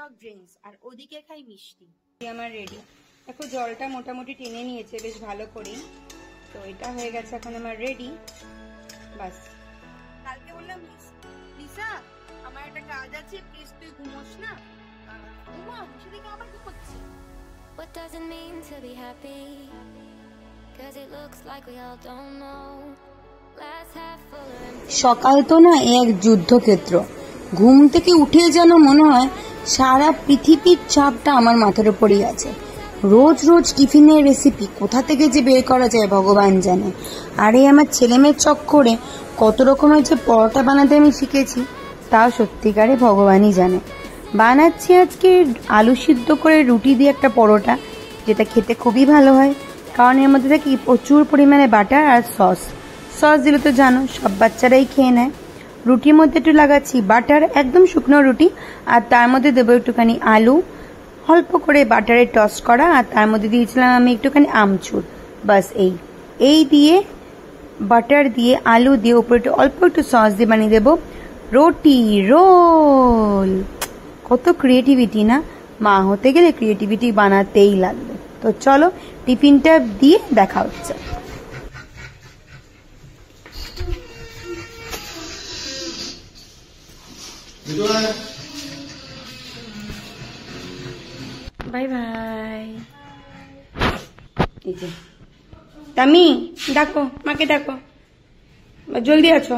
টক drinks, আর ওদিকে খাই মিষ্টি। আমার রেডি। দেখো জলটা মোটামুটি টেনে নিয়েছে বেশ ভালো করেই, তো এটা হয়ে গেছে এখন আমার রেডি। বাস কালকে বললাম লিসা আমার একটা কাজ আছে, প্লিজ তুই ঘুমোস না। ঘুমা, সেদিকে আবার ঘুমোচ্ছে। What does it mean to be happy? 'Cause it looks like we all don't know. Glass half full or empty. সকাল তো না এক যুদ্ধক্ষেত্র। ঘুম থেকে উঠে যেন মনে হয় সারা পৃথিবীর চাপটা আমার মাথার উপরেই আছে। রোজ রোজ টিফিনের রেসিপি কোথা থেকে যে বের করা যায় ভগবান জানে। আর এই আমার ছেলেমেয়ের চক্করে কত রকমের যে পরোটা বানাতে আমি শিখেছি তাও সত্যিকারে ভগবানই জানে। বানাচ্ছি আজকে আলু সিদ্ধ করে রুটি দিয়ে একটা পরোটা, যেটা খেতে খুবই ভালো হয়, কারণ এর মধ্যে থাকে প্রচুর পরিমাণে বাটার আর সস। সস দিলে তো জানো সব বাচ্চারাই খেয়ে নেয়। রুটির মধ্যে একটু লাগাচ্ছি বাটার, একদম শুকনো রুটি, আর তার মধ্যে দেবো একটুখানি আলু, অল্প করে বাটারে টস্ট করা, আর তার মধ্যে দিয়েছিলাম আমি একটুখানি আমচুর। বাস এই দিয়ে বাটার দিয়ে আলু দিয়ে উপরে একটু অল্প একটু সস দিয়ে বানিয়ে দেবো রুটি রোল। কত ক্রিয়েটিভিটি না, মা হতে গেলে ক্রিয়েটিভিটি বানাতেই লাগবে। তো চলো টিফিনটা দিয়ে দেখা হচ্ছে। Bye bye. এই যে তামি ডাকো, মাকে ডাকো, জলদি আছো।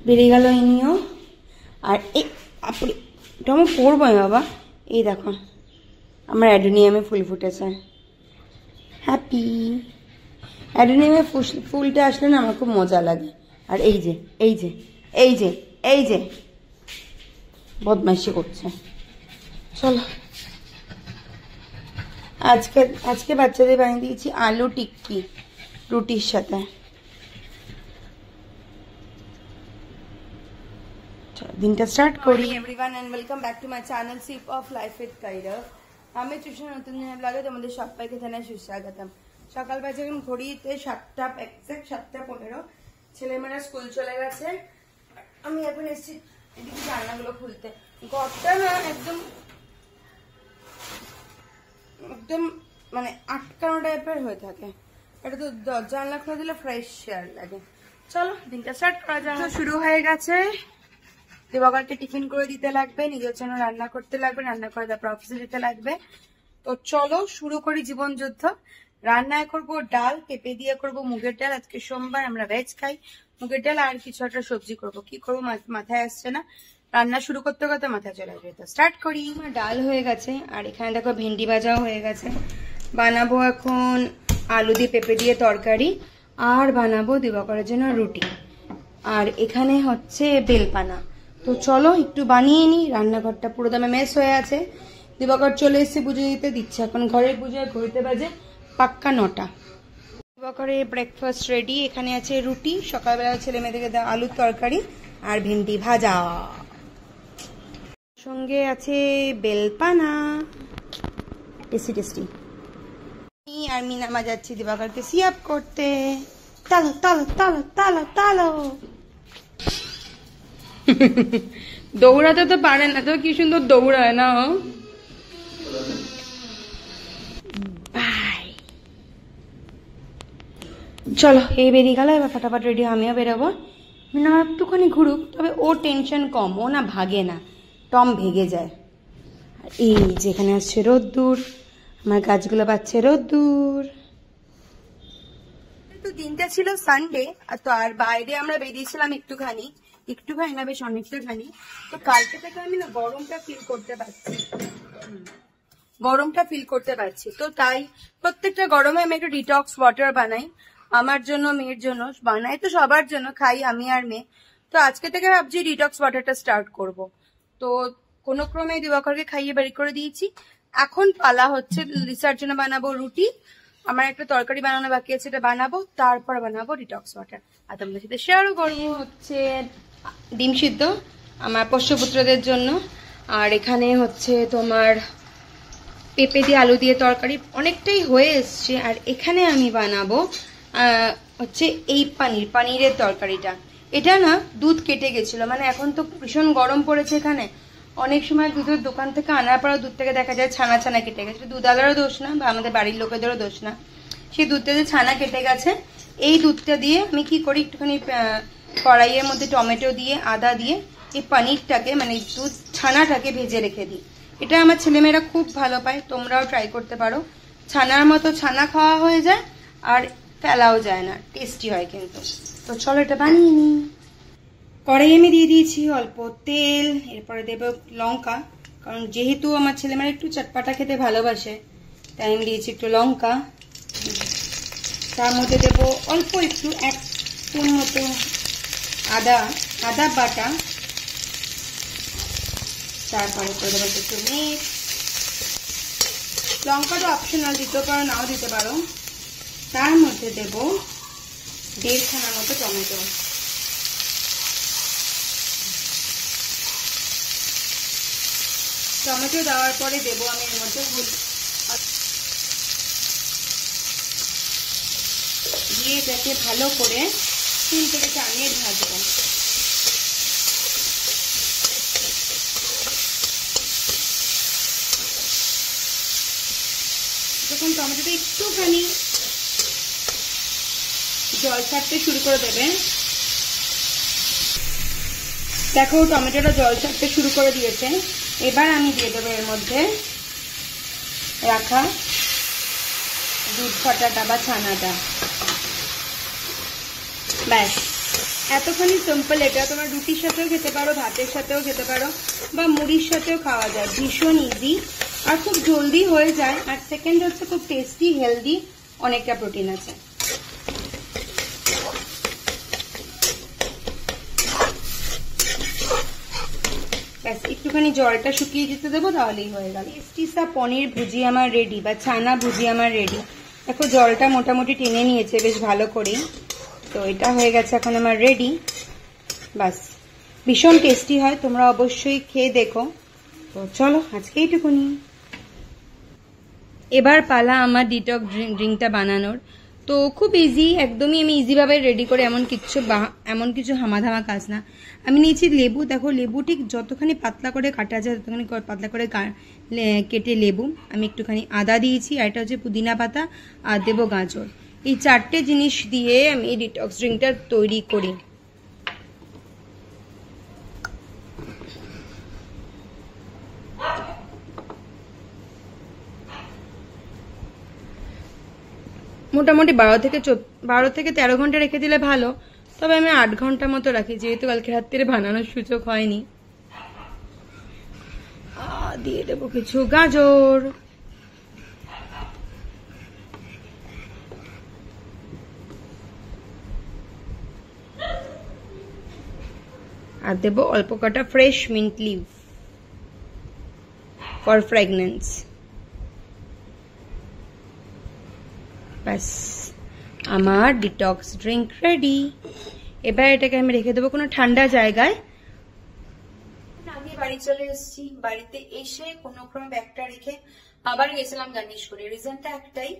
বেরিয়ে গেল ইনিও। আর এই আপনি আমি পড়বো বাবা। এই দেখো আমার অ্যাডোনিয়ামে ফুল ফুটেছে। হ্যাপি। অ্যাডোনিয়ামে ফুলটা আসলে না আমার খুব মজা লাগে। আর এই যে এই যে এই যে এই যে বদমাইশি করছে। চলো আজকে বাচ্চাদের বানিয়ে দিয়েছি আলু টিক্কি রুটির সাথে। দিনটা স্টার্ট করি। Everyone and welcome back to my channel sip of life with Kaira. আমি ট্রিশন নতুন দিনের ব্লগে তোমাদের সবাইকে জানাই সুস্বাগতম। সকাল বাজে এখন ঘড়িতে 7টা, এক্সাক্ট 7:15। ছেলেমেয়েরা স্কুল চলে গেছে। আমি এখন এসেছি এদিকে জানলাগুলো খুলতে। ঘরটা না একদম মানে আটকানো টাইপের হয়ে থাকে। এটা তো জানলা খুলে দিলে ফ্রেশ এয়ার লাগে। চলো দিনটা স্টার্ট করা যাক। শুরু হয়ে গেছে। দিবাকরকে টিফিন করে দিতে লাগবে, নিজের জন্য রান্না করতে লাগবে, রান্না করে তারপর অফিসে যেতে লাগবে। তো চলো শুরু করি জীবন যুদ্ধ। রান্নায় করবো ডাল, পেঁপে দিয়ে করবো মুগের ডাল। আজকে সোমবার, আমরা ভেজ খাই। মুগের ডাল আর কিছু একটা সবজি করবো। কি করবো মাথায় আসছে না, রান্না শুরু করতে করতে মাথায় চলে আসবে। তো স্টার্ট করি। আমার ডাল হয়ে গেছে, আর এখানে দেখো ভেন্ডি ভাজাও হয়ে গেছে। বানাবো এখন আলু দিয়ে পেঁপে দিয়ে তরকারি, আর বানাবো দিবাকরের জন্য রুটি। আর এখানে হচ্ছে বেলপানা। তো চলো একটু বানিয়ে নি। রান্নাঘরটা পুরো দামে মেস হয়ে আছে। দিবাকর চলে এসেছে পুজো দিতে, দিচ্ছে এখন ঘরের পুজোয়। ঘড়িতে বাজে পাক্কা 9টা। দিবাকরের ব্রেকফাস্ট রেডি। এখানে আছে রুটি, সকালবেলা ছেলে মেয়েদেরকে দেওয়া আলুর তরকারি, আর ভেন্ডি ভাজা। সঙ্গে আছে বেলপানা, টেস্টি টেস্টি। আর মিনামা যাচ্ছি দিবাকরকে সিয়াপ করতে। তালো তালো তালো তালো তালো। দৌড়াতে তো পারে না, তো কি সুন্দর দৌড়ায় না। বাই। চলো এই বেরিয়ে গেল, এবার ফটাফট রেডি আমিও বেরোবো। মিনামা একটুখানি ঘুরুক, তবে ও টেনশন কম, ও না ভাগে না, টম ভেগে যায়। আর এই যেখানে আসছে রোদ্দুর, আমার গাছগুলো পাচ্ছে রোদ্দুর। তো দিনটা ছিল সানডে, তো আর বাইরে আমরা বেরিয়েছিলাম একটুখানি না বেশ অনেকটাখানি। তো কালকে থেকে আমি না গরমটা ফিল করতে পারছি। তো তাই প্রত্যেকটা গরমে আমি একটু ডিটক্স ওয়াটার বানাই, আমার জন্য, মেয়ের জন্য। বানাই তো সবার জন্য, খাই আমি আর মেয়ে। তো আজকে থেকে ভাবছি ডিটক্স ওয়াটারটা স্টার্ট করব। তো কোনো ক্রমে দিবাকরকে খাইয়ে বের করে দিয়েছি। এখন পালা হচ্ছে লিসার জন্য বানাবো রুটি, আমার একটা তরকারি বানানো বাকি আছে, এটা বানাবো, তারপর বানাবো ডিটক্স ওয়াটার। আর তোমাদের সাথে শেয়ারও করবো। হচ্ছে ডিম সিদ্ধ আমার পোষ্যপুত্রদের জন্য, আর এখানে হচ্ছে তোমার পেঁপে দিয়ে আলু দিয়ে তরকারি অনেকটাই হয়ে এসছে। আর এখানে আমি বানাবো হচ্ছে এই পানিরের তরকারিটা। এটা না দুধ কেটে গেছিল, মানে এখন তো ভীষণ গরম পড়েছে এখানে, অনেক সময় দুধের দোকান থেকে আনার পর দুধ থেকে দেখা যায় ছানা ছানা কেটে গেছে। দুধওয়ালারও দোষ না বা আমাদের বাড়ির লোকেদেরও দোষ না, সেই দুধটা যে ছানা কেটে গেছে। এই দুধটা দিয়ে আমি কি করি, একটুখানি কড়াইয়ের মধ্যে টমেটো দিয়ে আদা দিয়ে এই পনিরটাকে মানে দুধ ছানাটাকে ভেজে রেখে দিই। এটা আমার ছেলেমেয়েরা খুব ভালো পায়, তোমরাও ট্রাই করতে পারো। ছানার মতো ছানা খাওয়া হয়ে যায় আর ফেলাও যায় না, টেস্টি হয় কিন্তু। তো চলো এটা বানিয়ে নিই। কড়াই আমি দিয়ে দিয়েছি অল্প তেল, এরপরে দেবো লঙ্কা, কারণ যেহেতু আমার ছেলেমেয়েরা একটু চটপাটা খেতে ভালোবাসে তাই আমি দিয়েছি একটু লঙ্কা। তার মধ্যে দেবো অল্প একটু 1 স্পুন মতো আদা বাটা, তারপরে করে দেবো একটু মিট। লঙ্কাটা অপশনাল, দিতেও পারো নাও দিতে পারো। তার মধ্যে দেবো 1.5 খানার মতো টমেটো। টমেটো দেওয়ার পরে দেবো আমি এর মধ্যে হলুদ দিয়ে এটাকে ভালো করে 3 থেকে 4 মিনিট ভাজবো। যখন টমেটোটা একটুখানি জল ছাড়তে শুরু করে দেবে, দেখো টমেটোটা জল ছাড়তে শুরু করে দিয়েছে। এবার আমি দিয়ে দেবো এর মধ্যে রাখা দুধ ফাটাটা বা ছানাটা। ব্যাস, এতখানি সিম্পল। এটা তোমরা রুটির সাথেও খেতে পারো, ভাতের সাথেও খেতে পারো বা মুড়ির সাথেও খাওয়া যায়। ভীষণ ইজি আর খুব জলদি হয়ে যায়। আর সেকেন্ড হচ্ছে খুব টেস্টি, হেলদি, অনেকটা প্রোটিন আছে। ব্যাস একটুখানি জলটা শুকিয়ে যেতে দেবো, তাহলেই হয়ে গেল। টেস্টি সা পনির ভুজি আমার রেডি বা ছানা ভুজি আমার রেডি। দেখো জলটা মোটামুটি টেনে নিয়েছে বেশ ভালো করে, তো এটা হয়ে গেছে এখন আমার রেডি। বাস, ভীষণ টেস্টি হয়, তোমরা অবশ্যই খেয়ে দেখো। তো চলো আজকে এইটুকুনি। এবার পালা আমার ডিটক্স ড্রিঙ্কটা বানানোর। তো খুব ইজি, একদমই আমি ইজিভাবে রেডি করে, এমন কিছু হামাধামা কাজ না। আমি নিয়েছি লেবু। দেখো লেবু ঠিক যতখানি পাতলা করে কাটা যায় ততখানি পাতলা করে কেটে লেবু। আমি একটুখানি আদা দিয়েছি, আর এটা হচ্ছে পুদিনা পাতা, আর দেবো গাজর। এই 4টে জিনিস দিয়ে আমি এই ডিটক্স ড্রিঙ্কটা তৈরি করি। মোটামুটি 12 থেকে 13 ঘন্টা রেখে দিলে ভালো, তবে আমি 8 ঘন্টা মতো রাখি, যেহেতু কালকে রাত্রে বানানোর সুযোগ হয়নি। দিয়ে দেবো কিছু গাজর, আর দেবো অল্প কটা fresh mint leaves for fragrance. ব্যাস, আমার ডিটক্স ড্রিঙ্ক রেডি। এবার এটাকে আমি রেখে দেবো কোনো ঠান্ডা জায়গায়। আমি বাড়ি চলে এসেছি। বাড়িতে এসে কোনো ক্রমে ব্যাগটা রেখে আবার গেছিলাম গানেশপুরে। রিজনটা একটাই,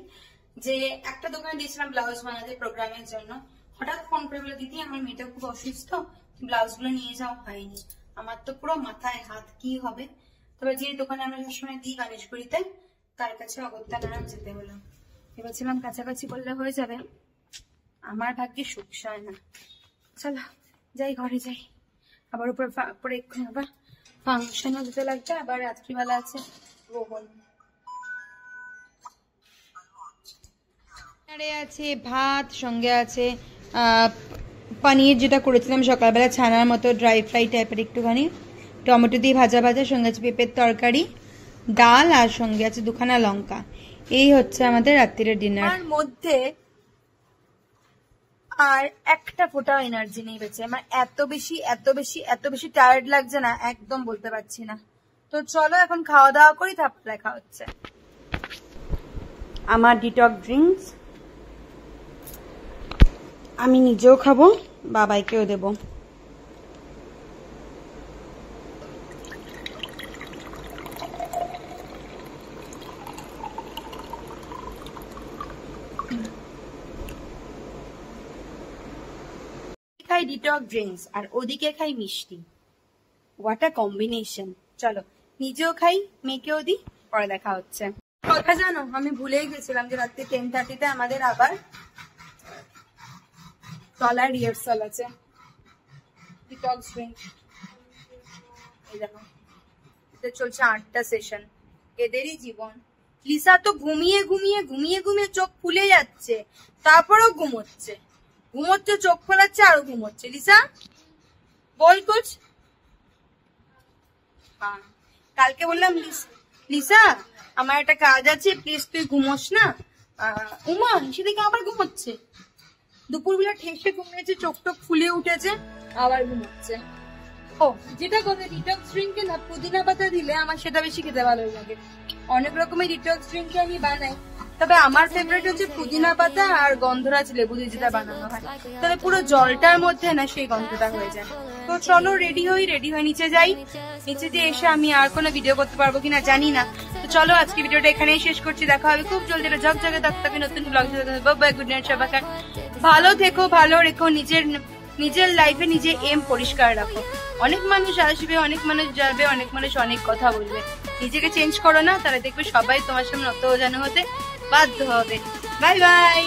যে একটা দোকানে দিয়েছিলাম ব্লাউজ বানাতে প্রোগ্রামের জন্য। হঠাৎ ফোন করে বলে, দিদি আমার মেয়েটা খুব অসুস্থ, ব্লাউজ গুলো নিয়ে যাওয়া হয়নি। আমার তো পুরো মাথায় হাত, কি হবে। তবে যে দোকানে আমরা সবসময় দিই গানেশপুরিতে, তার কাছে অগত্যা নারায়ণ যেতে হলো। ভেবেছিলাম কাছাকাছি করলে হয়ে যাবে, আমার ভাগ্যে সুখসায় না। চলো যাই, ঘরে যাই। আবার উপরে এক্ষুনি আবার ফাংশনও দিতে লাগবে, আবার রাত্রিবেলা আছে গ্রহণ। আছে ভাত, সঙ্গে আছে পনির যেটা করেছিলাম সকালবেলা, ছানার মতো ড্রাই ফ্রাই টাইপের, একটুখানি টমেটো দিয়ে ভাজা ভাজা, সঙ্গে আছে পেঁপের তরকারি, ডাল, আর সঙ্গে আছে 2 খানা লঙ্কা। এই হচ্ছে আমাদের রাত্রির ডিনার। আর মধ্যে আর একটা ফোঁটা এনার্জি নেই বেঁচে। আমার এত বেশি টায়ার্ড লাগছে না, একদম বলতে পারছি না। তো চলো এখন খাওয়া দাওয়া করি, তারপর দেখা হচ্ছে। আমার ডিটক্স ড্রিঙ্কস আমি নিজেও খাবো, বাবাইকেও দেবো। ডিটক ড্রিঙ্কস আর ওদিকে খাই মিষ্টি। What a combination. চলো নিজেও খাই, মেয়েকেও দিই, পরে দেখা হচ্ছে। কথা জানো, আমি ভুলেই গেছিলাম যে রাত্রি 10:30-তে আমাদের আবার তলার রিহার্সাল আছে। ডিটক্স ড্রিঙ্ক এই দেখো, এটা চলছে 8টা সেশন। এদেরই জীবন। লিসা তো ঘুমিয়ে ঘুমিয়ে ঘুমিয়ে ঘুমিয়ে চোখ ফুলে যাচ্ছে, তারপরেও ঘুমোচ্ছে, ঘুমোচ্ছে চোখ ফোলাচ্ছে আরো ঘুমোচ্ছে। লিসা বল কুছ। হ্যাঁ, কালকে বললাম লিসা আমার একটা কাজ আছে, প্লিজ তুই ঘুমোস না। উমা সেদিকে আবার ঘুমোচ্ছে, দুপুরবেলা ঠেসে ঘুমিয়েছে, চোখ টোক ফুলে উঠেছে, আবার ঘুমোচ্ছে। ও যেটা কথা, ডিটক্স ড্রিঙ্কে না পুদিনা পাতা দিলে আমার সেটা বেশি খেতে ভালো লাগে। অনেক রকমের ডিটক্স ড্রিঙ্ক আমি বানাই, তবে আমার ফেভারিট হচ্ছে পুদিনা পাতা আর গন্ধরাজ লেবু দিয়ে যেটা বানানো হয়, তবে পুরো জলটার মধ্যে না সেই গন্ধটা হয়ে যায়। তো চলো রেডি হয়ে নিচে যাই। নিচে দিয়ে এসে আমি আর কোনো ভিডিও করতে পারবো কিনা জানি না। তো চলো আজকে ভিডিওটা এখানেই শেষ করছি, দেখা হবে খুব জলদি ঝকঝকে তকতকে নতুন ব্লগ। বাই, গুড নাইট সবাইকে। ভালো থেকো, ভালো রেখো, নিজের লাইফে নিজে এম পরিষ্কার রাখো। অনেক মানুষ আসবে, অনেক মানুষ যাবে, অনেক মানুষ অনেক কথা বলবে, নিজেকে চেঞ্জ করো না, তাহলে দেখবে সবাই তোমার সামনে অত যেন হতে বাধ্য হবে। Bye bye.